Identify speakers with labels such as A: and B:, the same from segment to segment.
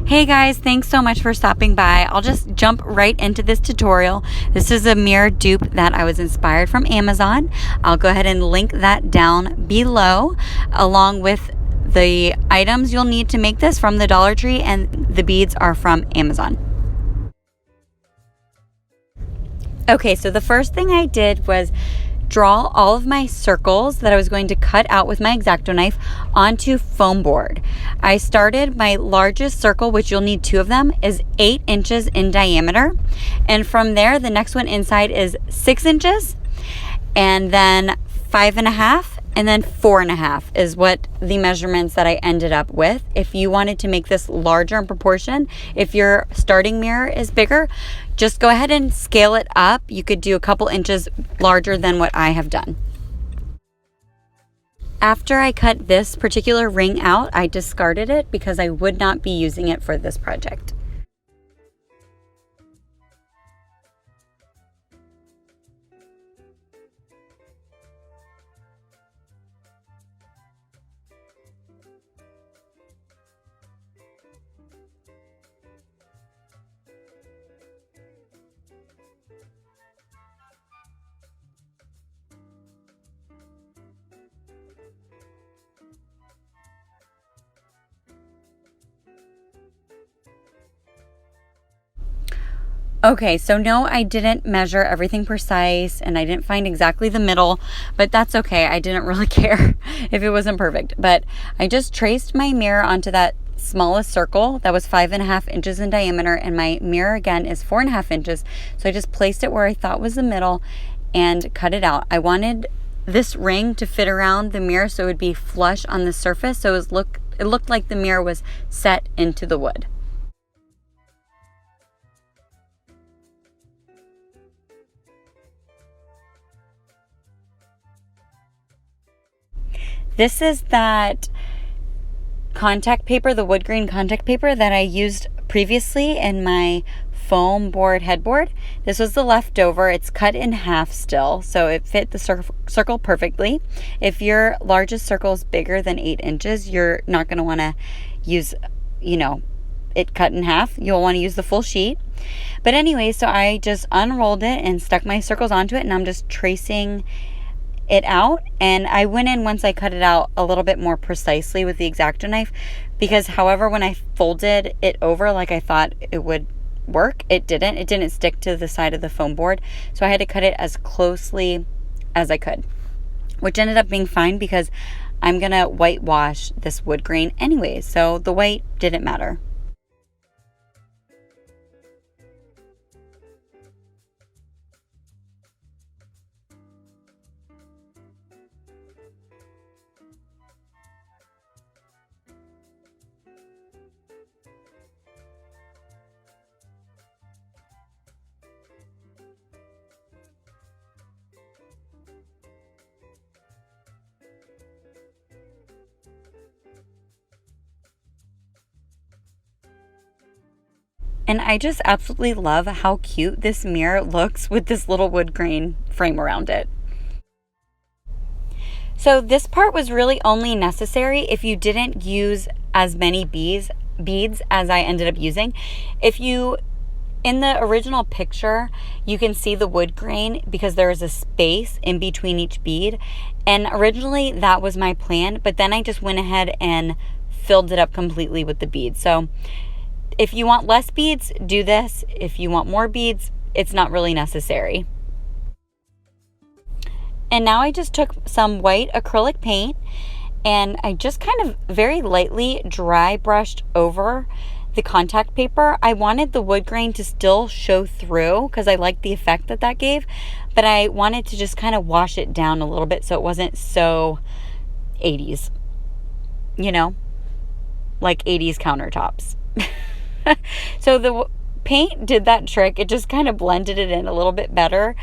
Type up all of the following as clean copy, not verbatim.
A: Hey guys, thanks so much for stopping by. I'll just jump right into this tutorial. This is a mirror dupe that I was inspired from Amazon. I'll go ahead and link that down below, along with the items you'll need to make this from the Dollar Tree, and the beads are from Amazon. Okay, so the first thing I did was draw all of my circles that I was going to cut out with my X-Acto knife onto foam board. I started, my largest circle, which you'll need 2 of them, is 8 inches in diameter. And from there, the next one inside is 6 inches, and then 5.5, and then 4.5 is what the measurements that I ended up with. If you wanted to make this larger in proportion, if your starting mirror is bigger, just go ahead and scale it up. You could do a couple inches larger than what I have done. After I cut this particular ring out, I discarded it because I would not be using it for this project. Okay, so no, I didn't measure everything precise, and I didn't find exactly the middle, but that's okay. I didn't really care if it wasn't perfect. But I just traced my mirror onto that smallest circle that was 5.5 inches in diameter, and my mirror again is 4.5 inches. So I just placed it where I thought was the middle and cut it out. I wanted this ring to fit around the mirror so it would be flush on the surface, so it looked like the mirror was set into the wood. This is that contact paper, the wood grain contact paper that I used previously in my foam board headboard. This was the leftover. It's cut in half still, so it fit the circle perfectly. If your largest circle is bigger than 8 inches, you're not going to want to use, it cut in half. You'll want to use the full sheet. But anyway, so I just unrolled it and stuck my circles onto it, and I'm just tracing it out. And I went in, once I cut it out, a little bit more precisely with the X-Acto knife, because however, when I folded it over like I thought it would work, it didn't stick to the side of the foam board. So I had to cut it as closely as I could, which ended up being fine because I'm gonna whitewash this wood grain anyway, so the white didn't matter. And I just absolutely love how cute this mirror looks with this little wood grain frame around it. So this part was really only necessary if you didn't use as many beads as I ended up using. In the original picture, you can see the wood grain because there is a space in between each bead. And originally that was my plan, but then I just went ahead and filled it up completely with the beads. So if you want less beads, do this. If you want more beads, it's not really necessary. And now I just took some white acrylic paint and I just kind of very lightly dry brushed over the contact paper. I wanted the wood grain to still show through because I liked the effect that gave, but I wanted to just kind of wash it down a little bit so it wasn't so 80s, like 80s countertops. So the paint did that trick. It just kind of blended it in a little bit better.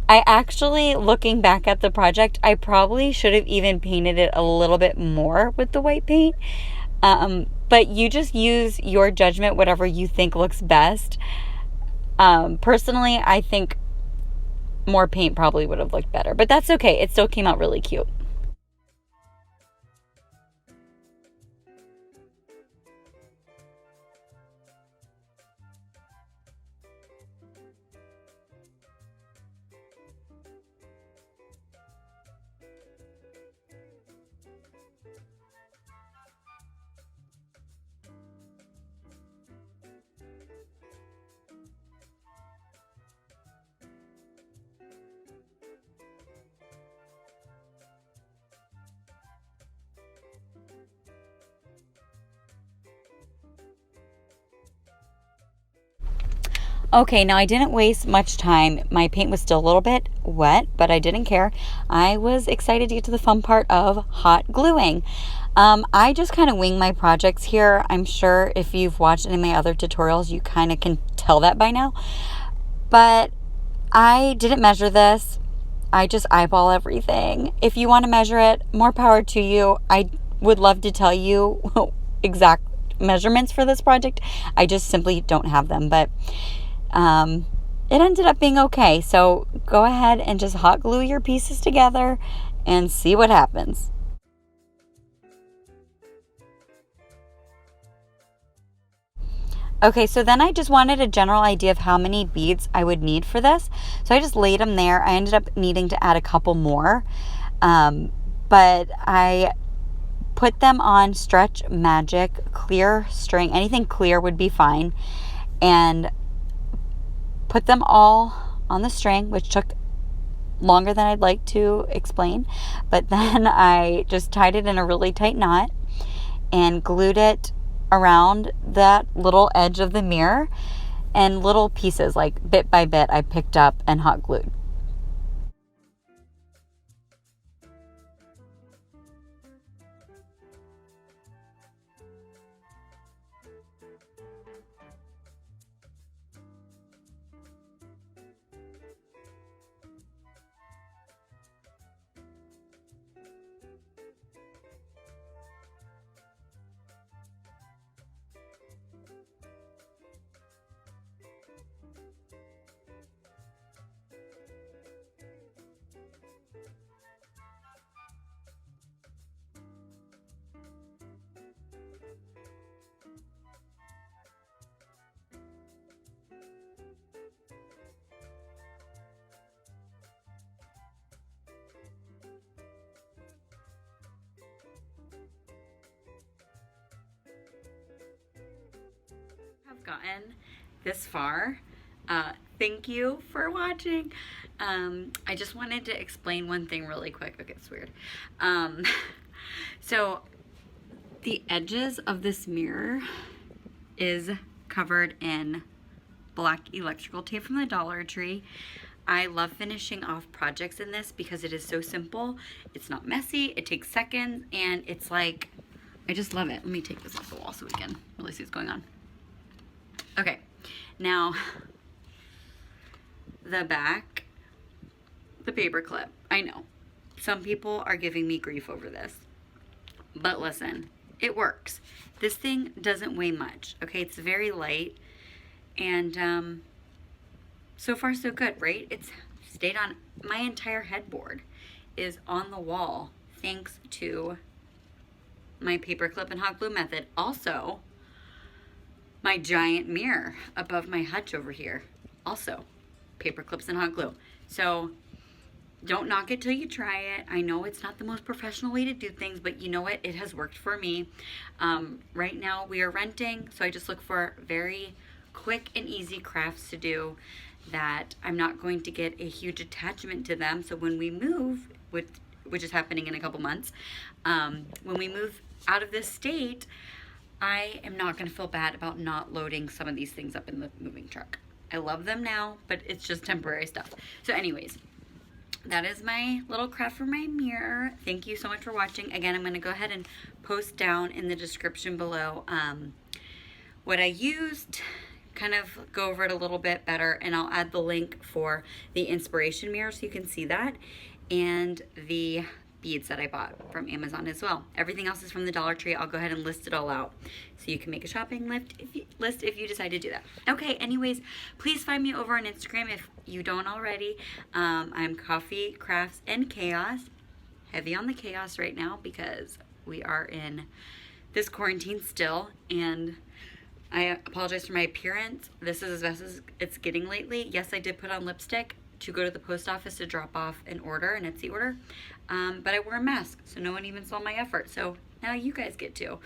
A: I actually, looking back at the project, I probably should have even painted it a little bit more with the white paint. But you just use your judgment, whatever you think looks best. Personally, I think more paint probably would have looked better, but that's okay. It still came out really cute. Okay, now I didn't waste much time. My paint was still a little bit wet, but I didn't care. I was excited to get to the fun part of hot gluing. I just kind of wing my projects here. I'm sure if you've watched any of my other tutorials, you kind of can tell that by now. But I didn't measure this. I just eyeball everything. If you want to measure it, more power to you. I would love to tell you exact measurements for this project. I just simply don't have them, but it ended up being okay. So go ahead and just hot glue your pieces together and see what happens. Okay, so then I just wanted a general idea of how many beads I would need for this. So I just laid them there. I ended up needing to add a couple more, but I put them on Stretch Magic clear string. Anything clear would be fine. And put them all on the string, which took longer than I'd like to explain. But then I just tied it in a really tight knot and glued it around that little edge of the mirror, and little pieces, like bit by bit, I picked up and hot glued. Have gotten this far. Thank you for watching. I just wanted to explain one thing really quick. Okay, it's weird. So the edges of this mirror is covered in black electrical tape from the Dollar Tree. I love finishing off projects in this because it is so simple. It's not messy, it takes seconds, and it's like, I just love it. Let me take this off the wall so we can really see what's going on. Okay, now the back, the paper clip. I know some people are giving me grief over this, but listen, it works. This thing doesn't weigh much, okay? It's very light, and so far so good, right? It's stayed on. My entire headboard is on the wall thanks to my paper clip and hot glue method. Also, my giant mirror above my hutch over here, also paper clips and hot glue. So don't knock it till you try it. I know it's not the most professional way to do things, but you know what? It has worked for me. Right now we are renting, so I just look for very quick and easy crafts to do that I'm not going to get a huge attachment to them. So when we move, which is happening in a couple months, when we move out of this state, I am not going to feel bad about not loading some of these things up in the moving truck. I love them now, but it's just temporary stuff. So anyways, that is my little craft for my mirror. Thank you so much for watching. Again, I'm going to go ahead and post down in the description below what I used, kind of go over it a little bit better, and I'll add the link for the inspiration mirror so you can see that, and the beads that I bought from Amazon as well. Everything else is from the Dollar Tree. I'll go ahead and list it all out so you can make a shopping list if you decide to do that. Okay, anyways, please find me over on Instagram if you don't already. I'm Coffee, Crafts, and Chaos. Heavy on the chaos right now because we are in this quarantine still, and I apologize for my appearance. This is as best as it's getting lately. Yes, I did put on lipstick to go to the post office to drop off an Etsy order. But I wore a mask, so no one even saw my effort. So now you guys get to.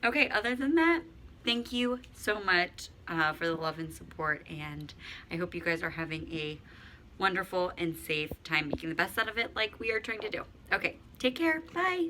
A: Okay, other than that, thank you so much for the love and support, and I hope you guys are having a wonderful and safe time making the best out of it like we are trying to do. Okay, take care. Bye.